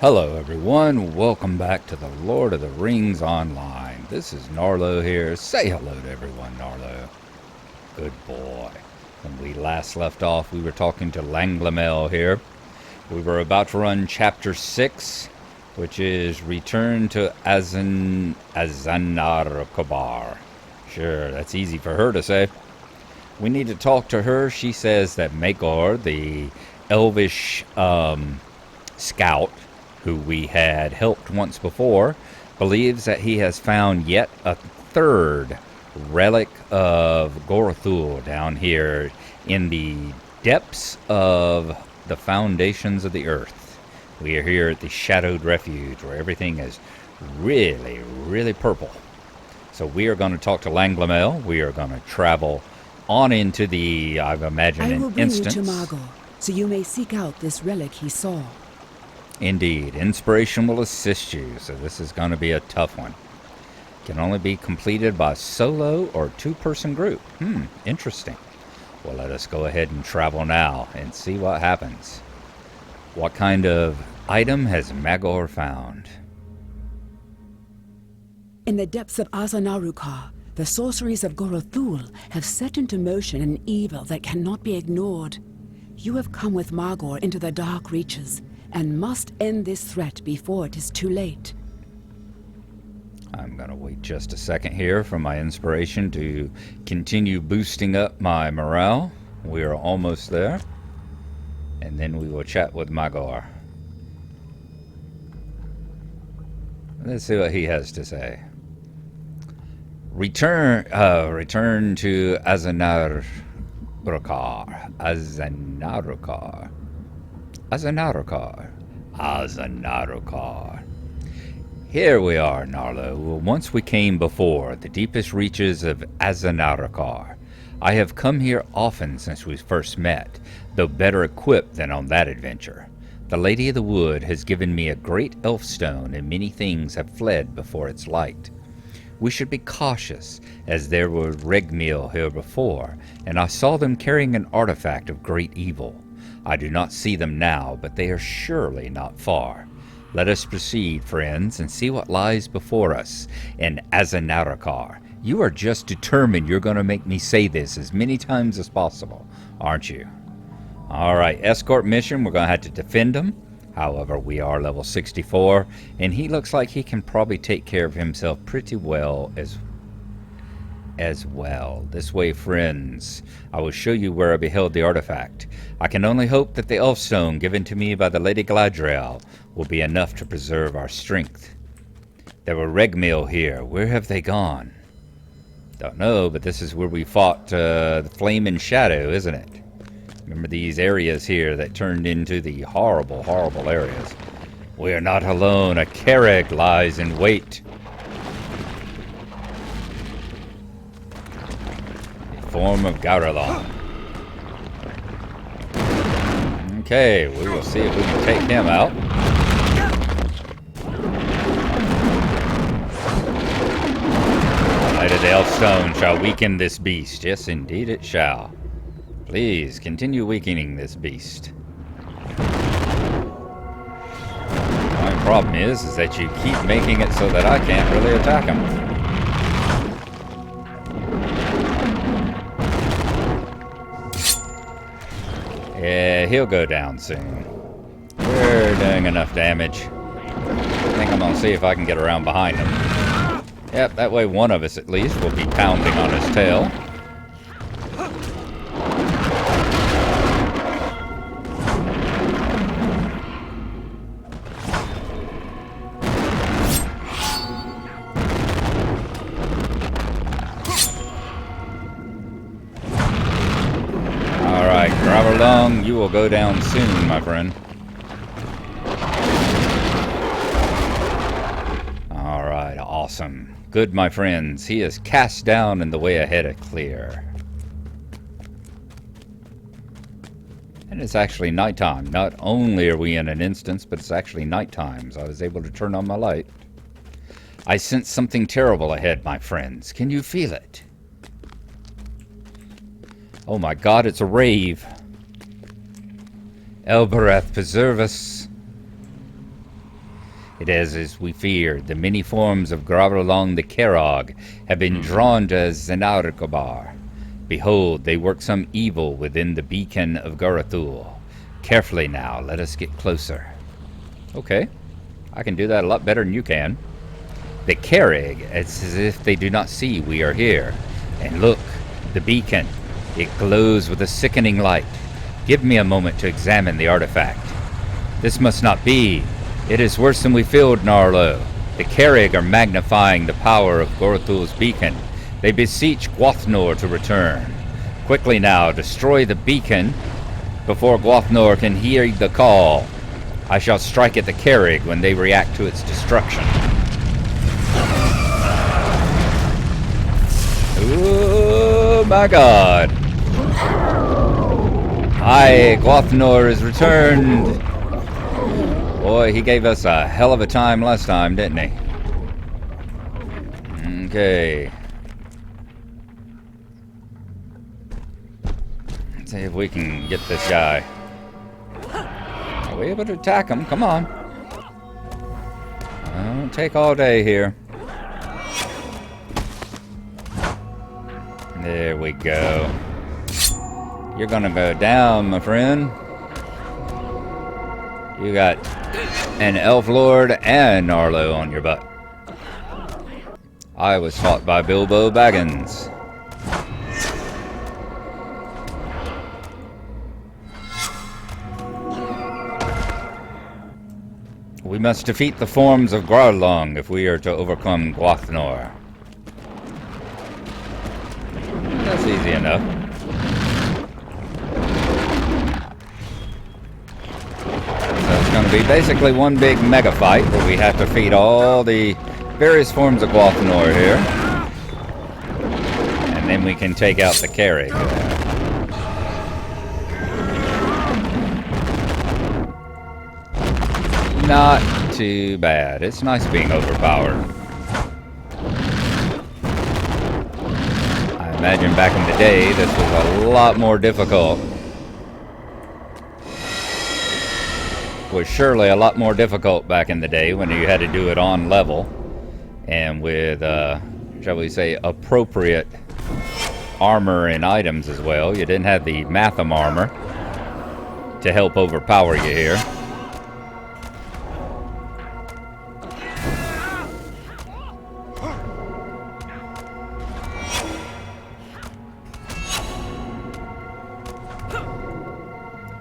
Hello everyone, welcome back to the Lord of the Rings Online. This is Gnarlo here. Say hello to everyone, Gnarlo. Good boy. When we last left off, we were talking to Langlamel here. We were about to run Chapter 6, which is Return to Azanarkabar. Sure, that's easy for her to say. We need to talk to her. She says that Magor, the elvish scout, who we had helped once before, believes that he has found yet a third relic of Gorothul down here in the depths of the foundations of the earth. We are here at the Shadowed Refuge, where everything is really, really purple. So we are going to talk to Langlamel. We are going to travel on into the, I imagine, I will bring instance. you to Magor, so you may seek out this relic he saw. Indeed, inspiration will assist you, so this is going to be a tough one. Can only be completed by solo or two-person group. Interesting. Well, let us go ahead and travel now and see what happens. What kind of item has Magor found? In the depths of Azanarukar, the sorceries of Gorothul have set into motion an evil that cannot be ignored. You have come with Magor into the dark reaches, and must end this threat before it is too late. I'm going to wait just a second here for my inspiration to continue boosting up my morale. We are almost there. And then we will chat with Magor. Let's see what he has to say. Return to Azanarukar. Azanarukar. Here we are, Gnarlo. Once we came before the deepest reaches of Azanarukar. I have come here often since we first met, though better equipped than on that adventure. The Lady of the Wood has given me a great elf stone, and many things have fled before its light. We should be cautious, as there were Regmeal here before, and I saw them carrying an artifact of great evil. I do not see them now, but they are surely not far. Let us proceed, friends, and see what lies before us in Azanarukar. You are just determined you're going to make me say this as many times as possible, aren't you? All right, escort mission. We're going to have to defend him. However, we are level 64, and he looks like he can probably take care of himself pretty well as well. This way, friends. I will show you where I beheld the artifact. I can only hope that the elf stone given to me by the Lady Galadriel will be enough to preserve our strength. There were Regmeal here. Where have they gone? Don't know, but this is where we fought the Flame and Shadow, isn't it? Remember these areas here that turned into the horrible, horrible areas. We are not alone. A Carreg lies in wait. The form of Garalon. Okay, we will see if we can take him out. The light of the elf stone shall weaken this beast. Yes, indeed it shall. Please, continue weakening this beast. My problem is that you keep making it so that I can't really attack him. Yeah, he'll go down soon. We're doing enough damage. I think I'm gonna see if I can get around behind him. Yep, that way one of us at least will be pounding on his tail. Drive along, you will go down soon, my friend. Alright, awesome. Good, my friends. He is cast down and the way ahead is clear. And it's actually nighttime. Not only are we in an instance, but it's actually nighttime, so I was able to turn on my light. I sense something terrible ahead, my friends. Can you feel it? Oh my god, it's a rave. Elbereth, preserve us. It is as we feared. The many forms of Gravelong the Kerog have been drawn to Zenarkobar. Behold, they work some evil within the beacon of Gorothul. Carefully now, let us get closer. Okay, I can do that a lot better than you can. The Kerrig, it's as if they do not see we are here. And look, the beacon. It glows with a sickening light. Give me a moment to examine the artifact. This must not be. It is worse than we feared, Gnarlo. The Kerrig are magnifying the power of Gorothul's beacon. They beseech Gwothnor to return. Quickly now, destroy the beacon before Gwothnor can hear the call. I shall strike at the Kerrig when they react to its destruction. Oh my god. Aye, Gwothnor is returned. Boy, he gave us a hell of a time last time, didn't he? Okay. Let's see if we can get this guy. Are we able to attack him? Come on. Don't take all day here. There we go. You're gonna go down, my friend. You got an Elf Lord and Gnarlo on your butt. I was fought by Bilbo Baggins. We must defeat the forms of Grarlong if we are to overcome Gwothnor. That's easy enough. So it's going to be basically one big mega fight where we have to defeat all the various forms of Gwothnor here. And then we can take out the Kerrig. Not too bad. It's nice being overpowered. I imagine back in the day this was a lot more difficult. Was surely a lot more difficult back in the day when you had to do it on level and with, shall we say, appropriate armor and items as well. You didn't have the Matham armor to help overpower you here.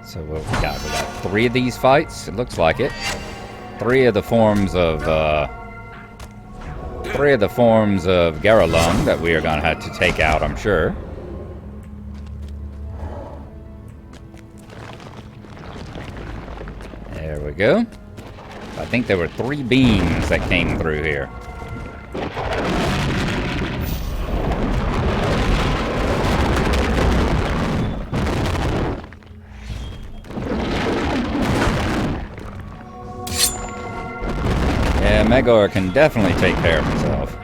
So what we got? We got 3 of these fights. It looks like it. 3 of the forms of Garalung that we are going to have to take out, I'm sure. There we go. I think there were 3 beams that came through here. Yeah, Megor can definitely take care of himself.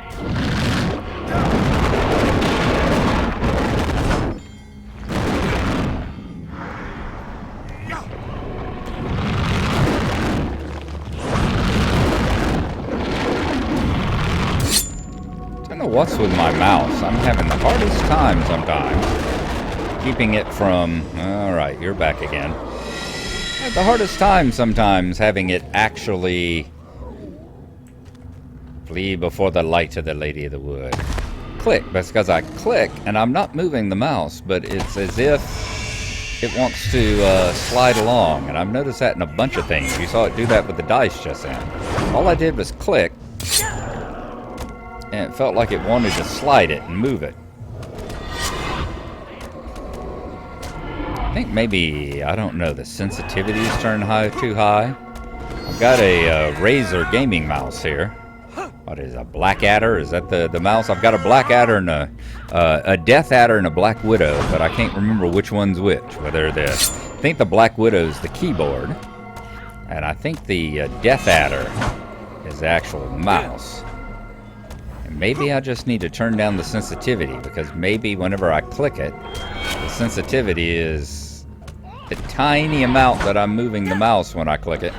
I don't know what's with my mouse. I'm having the hardest time sometimes keeping it from... Alright, you're back again. I have the hardest time sometimes having it actually... Flee before the light of the Lady of the Wood. Click. That's because I click and I'm not moving the mouse, but it's as if it wants to slide along. And I've noticed that in a bunch of things. You saw it do that with the dice just then. All I did was click and it felt like it wanted to slide it and move it. I think maybe, I don't know, the sensitivity's turned too high. I've got a Razer gaming mouse here. What is a Black Adder? Is that the mouse? I've got a Black Adder and a Death Adder and a Black Widow, but I can't remember which one's which. Whether I think the Black Widow's the keyboard, and I think the Death Adder is the actual mouse. And maybe I just need to turn down the sensitivity, because maybe whenever I click it, the sensitivity is the tiny amount that I'm moving the mouse when I click it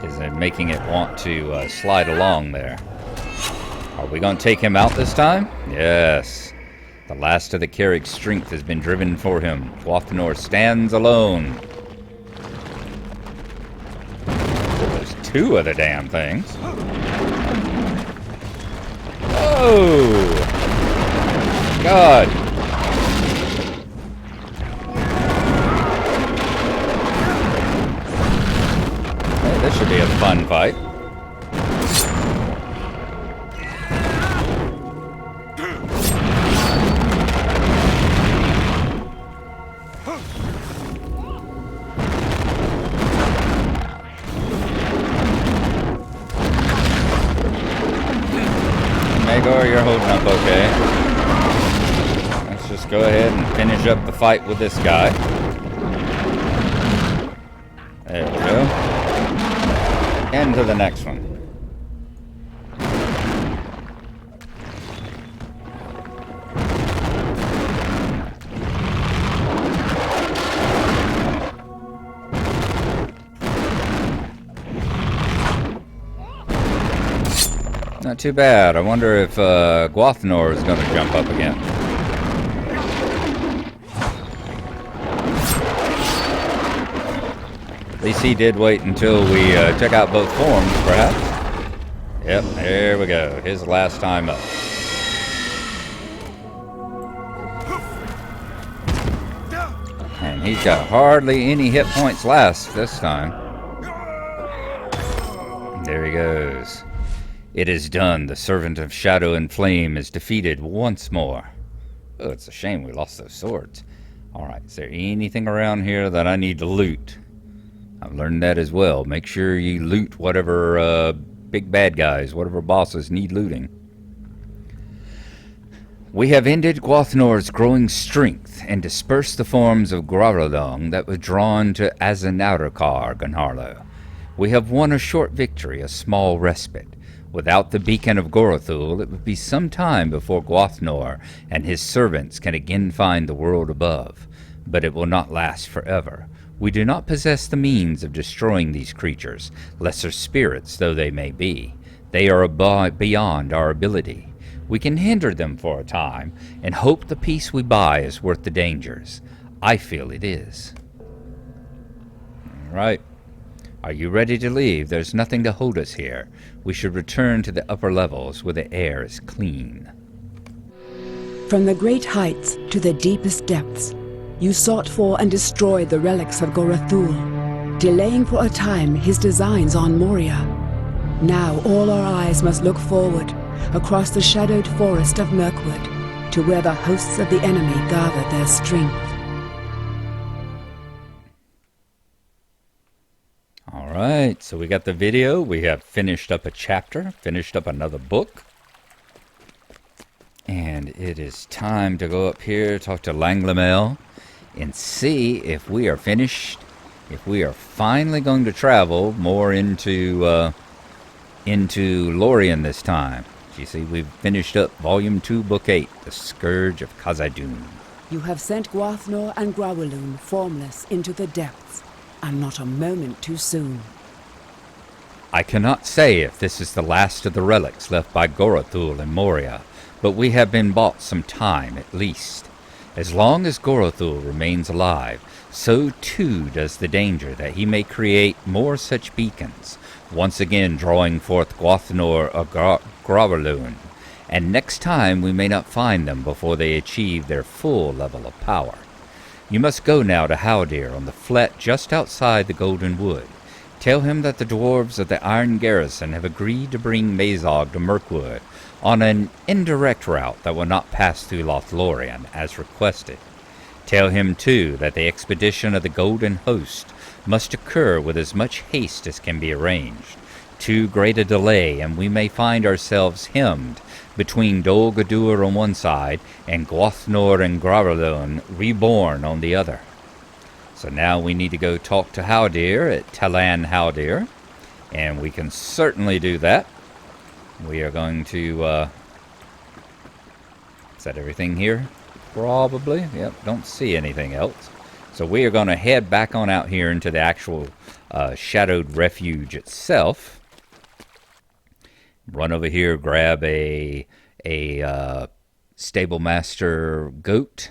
is is and making it want to slide along there. Are we going to take him out this time? Yes. The last of the Carrick's strength has been driven for him. Gothnor stands alone. There's two of the damn things. Oh! God! Hey, this should be a fun fight. Magor, you're holding up okay. Let's just go ahead and finish up the fight with this guy. There we go. And to the next one. Not too bad. I wonder if Gothnor is going to jump up again. At least he did wait until we check out both forms, perhaps. Yep, there we go. His last time up. And he's got hardly any hit points left this time. There he goes. It is done. The servant of shadow and flame is defeated once more. Oh, it's a shame we lost those swords. Alright, is there anything around here that I need to loot? I've learned that as well. Make sure you loot whatever big bad guys, whatever bosses need looting. We have ended Gothnor's growing strength and dispersed the forms of Gorothul that were drawn to Azanaurakar, Gnarlo. We have won a short victory, a small respite. Without the beacon of Gorothul, it would be some time before Gothnor and his servants can again find the world above. But it will not last forever. We do not possess the means of destroying these creatures, lesser spirits though they may be. They are beyond our ability. We can hinder them for a time, and hope the peace we buy is worth the dangers. I feel it is. All right. Are you ready to leave? There's nothing to hold us here. We should return to the upper levels where the air is clean. From the great heights to the deepest depths, you sought for and destroyed the relics of Gorothul, delaying for a time his designs on Moria. Now all our eyes must look forward, across the shadowed forest of Mirkwood, to where the hosts of the enemy gather their strength. Alright, so we got the video, we have finished up a chapter, finished up another book. And it is time to go up here, talk to Langlamel, and see if we are finished, if we are finally going to travel more into Lorien this time. You see, we've finished up Volume 2, Book 8, The Scourge of Khazad-dûm. You have sent Gothnor and Grawalun formless into the depths, and not a moment too soon. I cannot say if this is the last of the relics left by Gorothul and Moria, but we have been bought some time at least. As long as Gorothul remains alive, so too does the danger that he may create more such beacons, once again drawing forth Gothnor or Grawalun, and next time we may not find them before they achieve their full level of power. You must go now to Haldir on the flat just outside the Golden Wood. Tell him that the dwarves of the Iron Garrison have agreed to bring Mazog to Mirkwood on an indirect route that will not pass through Lothlorien, as requested. Tell him, too, that the expedition of the Golden Host must occur with as much haste as can be arranged. Too great a delay, and we may find ourselves hemmed between Dol Guldur on one side and Gothnor and Grawalun reborn on the other. So now we need to go talk to Haldir at Talan Haldir, and we can certainly do that. We are going to, is that everything here? Probably. Yep, don't see anything else. So we are going to head back on out here into the actual shadowed refuge itself. Run over here, grab a stable master goat,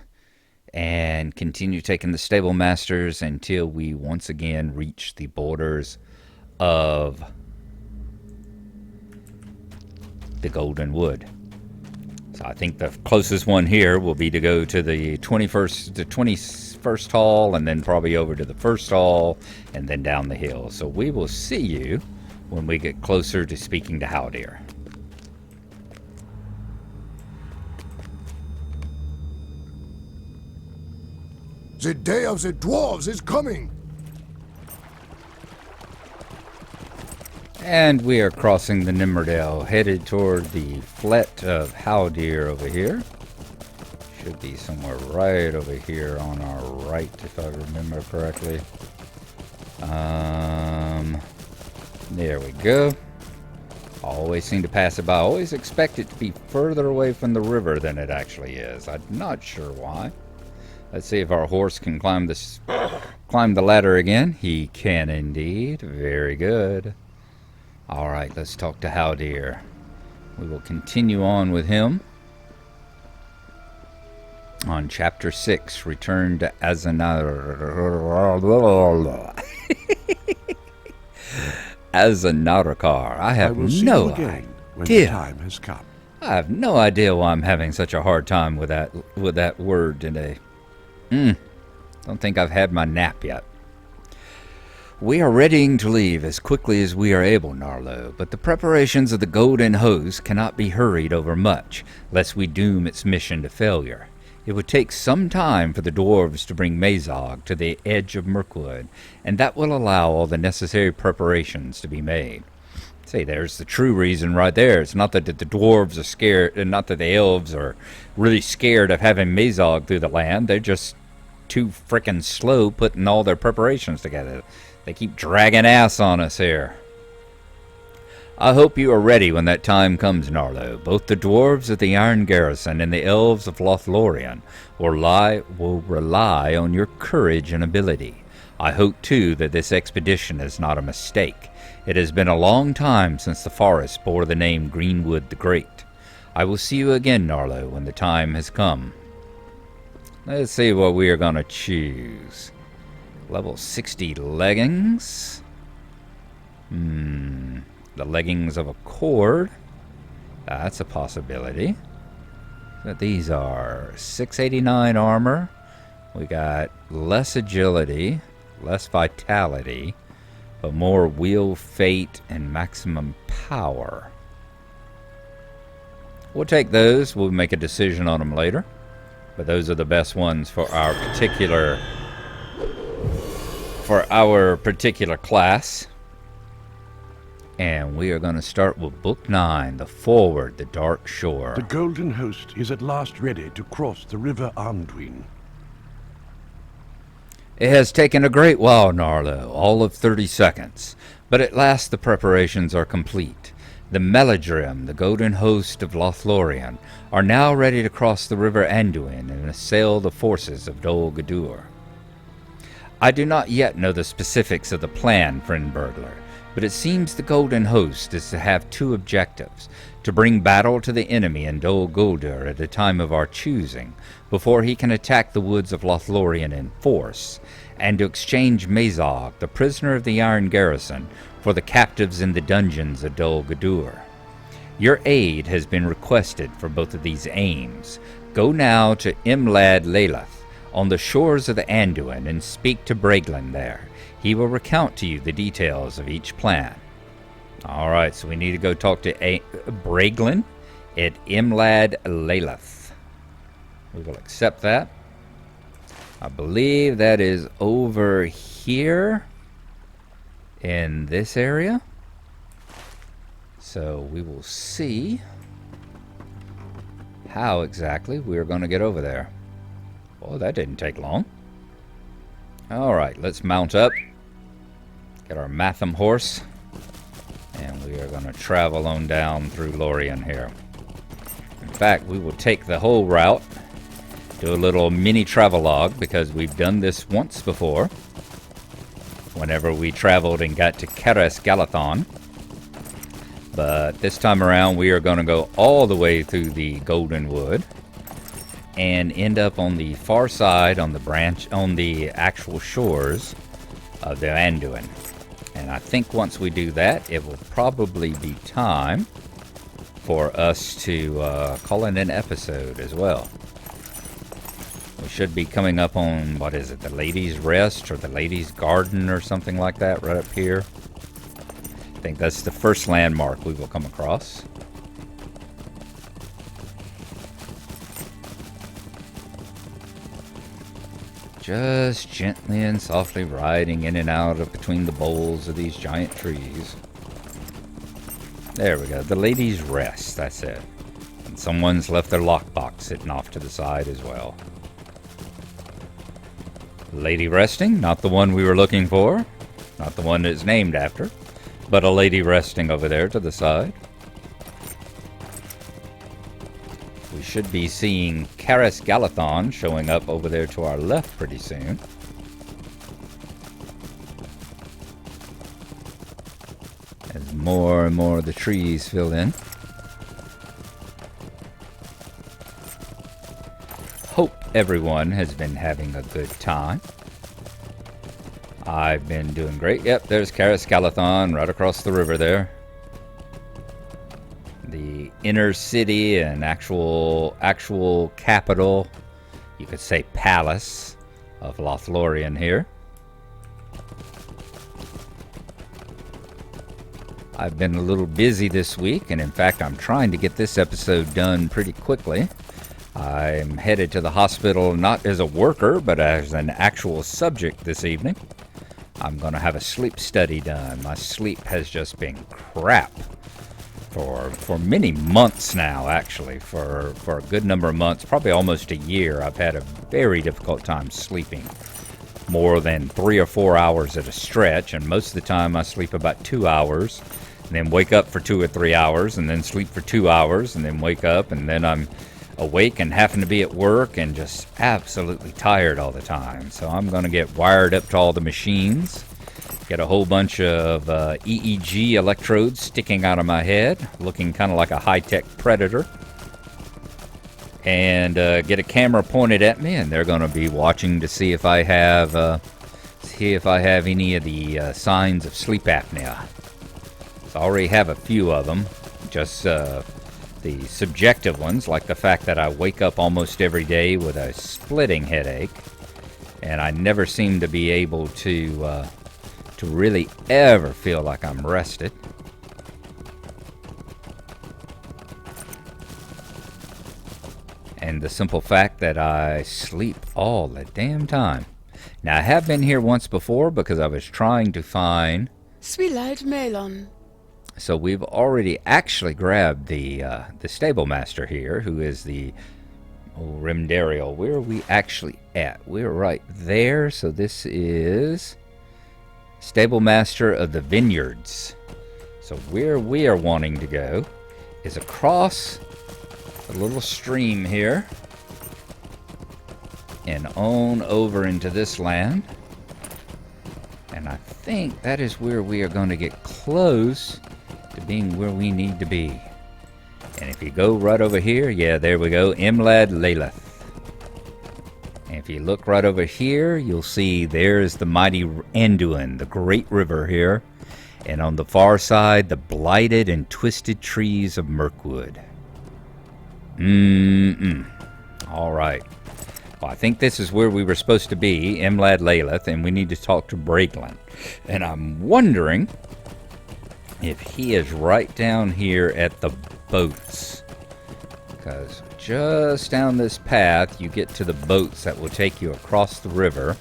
and continue taking the stable masters until we once again reach the borders of the Golden Wood. So I think the closest one here will be to go to the 21st hall, and then probably over to the first hall, and then down the hill. So we will see you when we get closer to speaking to Haldir. The day of the dwarves is coming! And we are crossing the Nimmerdale, headed toward the flat of Haldir over here. Should be somewhere right over here on our right, if I remember correctly. There we go. Always seem to pass it by. Always expect it to be further away from the river than it actually is. I'm not sure why. Let's see if our horse can climb the ladder again. He can indeed. Very good. All right, let's talk to Haldir. We will continue on with him on Chapter 6, Return to Azanarkar. I have no idea. When the time has come. I have no idea why I'm having such a hard time with that word today. Don't think I've had my nap yet. We are readying to leave as quickly as we are able, Gnarlo, but the preparations of the Golden Host cannot be hurried over much, lest we doom its mission to failure. It would take some time for the dwarves to bring Mazog to the edge of Mirkwood, and that will allow all the necessary preparations to be made. See, there's the true reason right there. It's not that the dwarves are scared, and not that the elves are really scared of having Mazog through the land. They're just too frickin' slow putting all their preparations together. They keep dragging ass on us here. I hope you are ready when that time comes, Gnarlo. Both the dwarves of the Iron Garrison and the elves of Lothlorien will rely on your courage and ability. I hope, too, that this expedition is not a mistake. It has been a long time since the forest bore the name Greenwood the Great. I will see you again, Gnarlo, when the time has come. Let's see what we are going to choose. Level 60 leggings. The leggings of a cord. That's a possibility. But these are 689 armor. We got less agility, less vitality, but more wheel fate and maximum power. We'll take those. We'll make a decision on them later. But those are the best ones for our particular class. And we are going to start with Book 9, The Forward, the Dark Shore. The Golden Host is at last ready to cross the River Arnduin. It has taken a great while, Gnarlo, all of 30 seconds. But at last the preparations are complete. The Meladrim, the Golden Host of Lothlorien, are now ready to cross the River Anduin and assail the forces of Dol Guldur. I do not yet know the specifics of the plan, friend Burglar, but it seems the Golden Host is to have two objectives: to bring battle to the enemy in Dol Guldur at a time of our choosing, before he can attack the woods of Lothlorien in force, and to exchange Mazog, the prisoner of the Iron Garrison, for the captives in the dungeons of Dol Guldur. Your aid has been requested for both of these aims. Go now to Imlad Lelath, on the shores of the Anduin, and speak to Breglin there. He will recount to you the details of each plan. Alright, so we need to go talk to Breglin at Imlad Lelath. We will accept that. I believe that is over here in this area. So we will see how exactly we're going to get over there. Oh, that didn't take long. Alright, let's mount up. Get our Matham horse. And we are going to travel on down through Lorien here. In fact, we will take the whole route do a little mini travelogue because we've done this once before. Whenever we traveled and got to Keres Galathon. But this time around we are going to go all the way through the Golden Wood and end up on the far side on the actual shores of the Anduin. And I think once we do that, it will probably be time for us to call in an episode as well. We should be coming up on, what is it, the Ladies' Rest or the Ladies' Garden or something like that right up here. I think that's the first landmark we will come across. Just gently and softly riding in and out of between the boles of these giant trees. There we go, the Ladies' Rest, that's it. And someone's left their lockbox sitting off to the side as well. Lady resting, not the one we were looking for, not the one it's named after, but a lady resting over there to the side. We should be seeing Keres Galathon showing up over there to our left pretty soon. As more and more of the trees fill in. Hope everyone has been having a good time. I've been doing great. Yep, there's Keres Galathon right across the river there. The inner city and actual capital, you could say palace, of Lothlorien here. I've been a little busy this week, and in fact I'm trying to get this episode done pretty quickly. I'm headed to the hospital not as a worker, but as an actual subject this evening. I'm going to have a sleep study done. My sleep has just been crap for many months now, actually. For a good number of months, probably almost a year, I've had a very difficult time sleeping. More than 3 or 4 hours at a stretch, and most of the time I sleep about 2 hours, and then wake up for 2 or 3 hours, and then sleep for 2 hours, and then wake up, and then I'm awake and having to be at work and just absolutely tired all the time. So I'm going to get wired up to all the machines, get a whole bunch of EEG electrodes sticking out of my head, looking kind of like a high-tech predator, and get a camera pointed at me, and they're going to be watching to see if I have any of the signs of sleep apnea. So I already have a few of them, just the subjective ones, like the fact that I wake up almost every day with a splitting headache, and I never seem to be able to really ever feel like I'm rested. And the simple fact that I sleep all the damn time. Now, I have been here once before because I was trying to find Swilight Melon. So we've already actually grabbed the stable master here, who is the Rimdariel. Where are we actually at? We're right there. So this is stable master of the vineyards. So where we are wanting to go is across a little stream here and on over into this land. And I think that is where we are going to get close to being where we need to be. And if you go right over here, yeah, there we go, Imlad Laleth. And if you look right over here, you'll see there's the mighty Anduin, the great river here. And on the far side, the blighted and twisted trees of Mirkwood. All right. Well, I think this is where we were supposed to be, Imlad Laleth, and we need to talk to Braglin. And I'm wondering if he is right down here at the boats. Because just down this path, you get to the boats that will take you across the river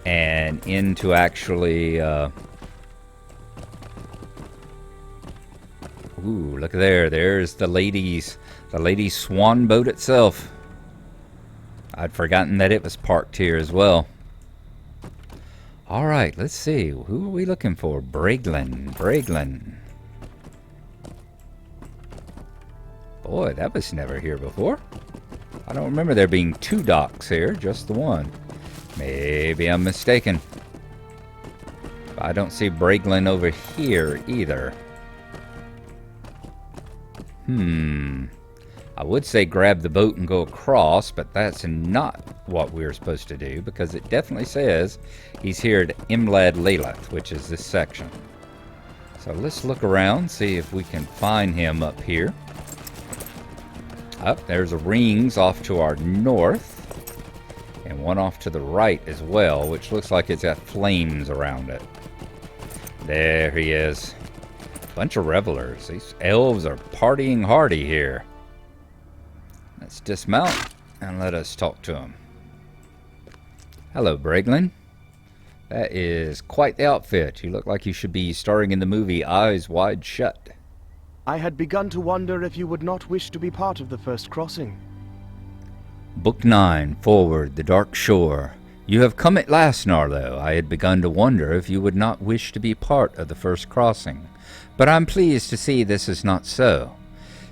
and into actually... ooh, look there. There's the ladies' swan boat itself. I'd forgotten that it was parked here as well. All right, let's see. Who are we looking for? Braglin. Boy, that was never here before. I don't remember there being 2 docks here, just the one. Maybe I'm mistaken. I don't see Breglin over here either. I would say grab the boat and go across, but that's not what we're supposed to do, because it definitely says he's here at Imlad Lelith, which is this section. So let's look around, see if we can find him up here. There's a rings off to our north, and one off to the right as well, which looks like it's got flames around it. There he is. Bunch of revelers. These elves are partying hardy here. Let's dismount and let us talk to him. Hello, Breglin. That is quite the outfit. You look like you should be starring in the movie Eyes Wide Shut. I had begun to wonder if you would not wish to be part of the first crossing. Book 9, Forward, the Dark Shore. You have come at last, Gnarlo. I had begun to wonder if you would not wish to be part of the first crossing. But I'm pleased to see this is not so.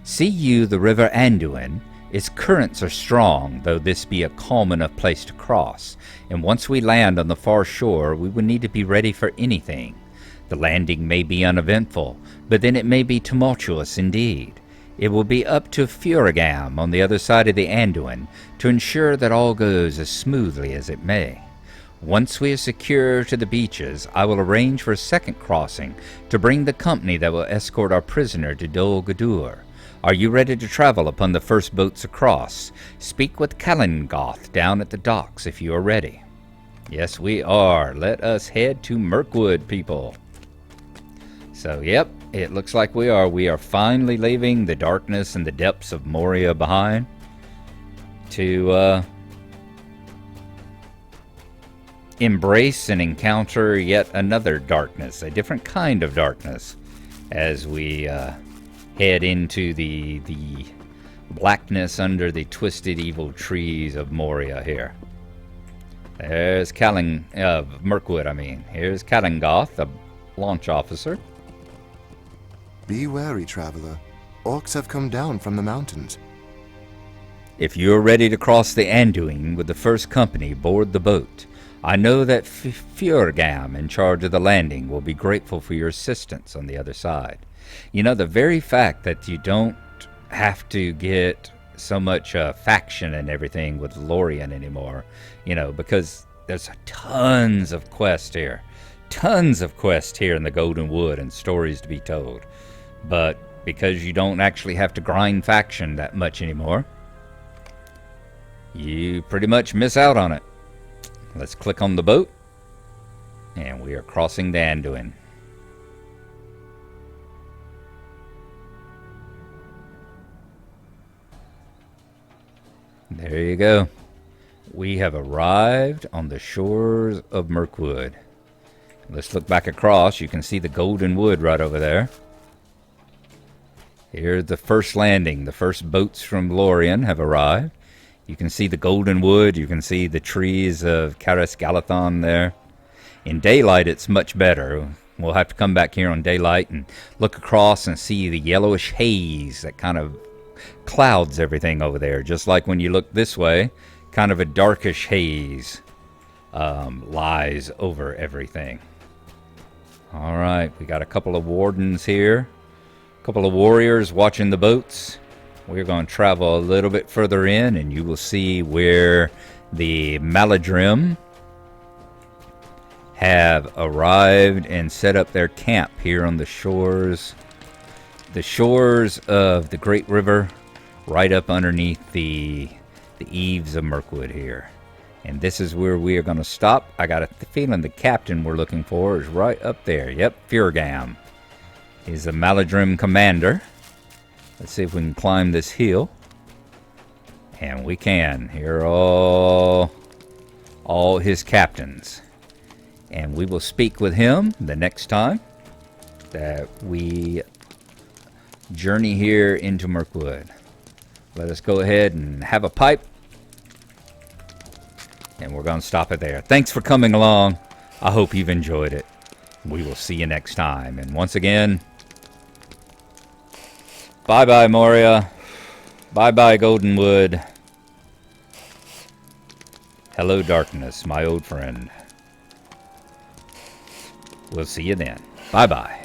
See you the river Anduin? Its currents are strong, though this be a calm enough place to cross, and once we land on the far shore, we would need to be ready for anything. The landing may be uneventful, but then it may be tumultuous indeed. It will be up to Furigam on the other side of the Anduin to ensure that all goes as smoothly as it may. Once we are secure to the beaches, I will arrange for a second crossing to bring the company that will escort our prisoner to Dol Guldur. Are you ready to travel upon the first boats across? Speak with Kalingoth down at the docks if you are ready. Yes, we are. Let us head to Mirkwood, people. So, yep, it looks like we are. We are finally leaving the darkness and the depths of Moria behind to embrace and encounter yet another darkness, a different kind of darkness, as we head into the blackness under the twisted evil trees of Moria here. There's Mirkwood, I mean. Here's Kalingoth, the launch officer. Be wary, traveler. Orcs have come down from the mountains. If you are ready to cross the Anduin with the first company, board the boat. I know that Furigam, in charge of the landing, will be grateful for your assistance on the other side. You know, the very fact that you don't have to get so much faction and everything with Lorien anymore, you know, because there's tons of quests here. Tons of quests here in the Golden Wood and stories to be told. But because you don't actually have to grind faction that much anymore, you pretty much miss out on it. Let's click on the boat, and we are crossing the Anduin. There you go. We have arrived on the shores of Mirkwood. Let's look back across. You can see the Golden Wood right over there. Here's the first landing. The first boats from Lorien have arrived. You can see the Golden Wood. You can see the trees of Caras Galathon there. In daylight, it's much better. We'll have to come back here on daylight and look across and see the yellowish haze that kind of clouds everything over there. Just like when you look this way, kind of a darkish haze lies over everything. All right, we got a couple of wardens here. A couple of warriors watching the boats. We're going to travel a little bit further in, and you will see where the Maladrim have arrived and set up their camp here on the shores of the Great River, right up underneath the eaves of Mirkwood here. And this is where we are going to stop. I got a feeling the captain we're looking for is right up there. Yep, Furigam. He's the Maladrim commander. Let's see if we can climb this hill. And we can. Here are all his captains. And we will speak with him the next time that we journey here into Mirkwood. Let us go ahead and have a pipe. And we're going to stop it there. Thanks for coming along. I hope you've enjoyed it. We will see you next time. And once again, bye-bye, Moria. Bye-bye, Golden Wood. Hello, darkness, my old friend. We'll see you then. Bye-bye.